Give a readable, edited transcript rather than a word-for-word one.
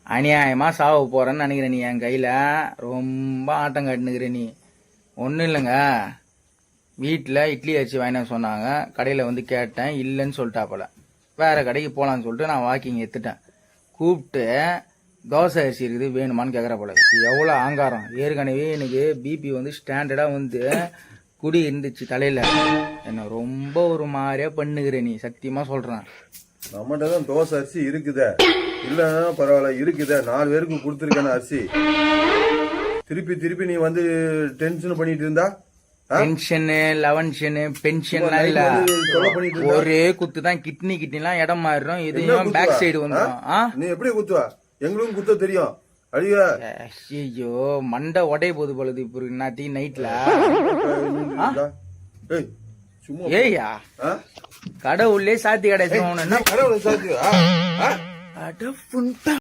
அநியாயமா சாவ போறேன்னு நினைக்கிற நீ என் கையில ரொம்ப ஆட்டம் காட்டுனுக்கிற நீ. ஒன்றும் இல்லைங்க, வீட்டில் இட்லி அரிசி வாங்கினு சொன்னாங்க. கடையில் வந்து கேட்டேன், இல்லைன்னு சொல்லிட்டாப்பல. வேற கடைக்கு போகலான்னு சொல்லிட்டு நான் வாக்கிங் எடுத்துட்டேன். கூப்பிட்டு தோசை அரிசி இருக்குது வேணுமான்னு கேட்குற போல. எவ்வளோ ஆங்காரம்! ஏற்கனவே எனக்கு பிபி வந்து ஸ்டாண்டர்டாக வந்து குடி இருந்துச்சு தலையில். என்ன ரொம்ப ஒரு மாதிரியா பண்ணுகிற நீ, சத்தியமாக சொல்கிறேன். நம்மகிட்ட தான் தோசை அரிசி இருக்குதே, இல்லைன்னா பரவாயில்ல இருக்குதே. 4 பேருக்கு கொடுத்துருக்கேன் அரிசி. திருப்பி திருப்பி நீ வந்து டென்ஷன் பண்ணிட்டு இருந்தா டென்ஷனு லெவன்ஷனு பென்ஷன்லாம் இல்ல, ஒரே குத்து தான். கிட்னிலாம் இடம் மாறிடும், இதையும் பேக் சைடு வந்துடும். நீ எப்படி குத்துவா? எங்களுக்கும் குத்த தெரியும். அழியா ஐயோ, மண்டை உடைய போது பொழுது இப்போ நாத்தி நைட்ல. சும்மா ஏய்யா, கடவுளே சாத்தி கடை கடவுளை சாத்தி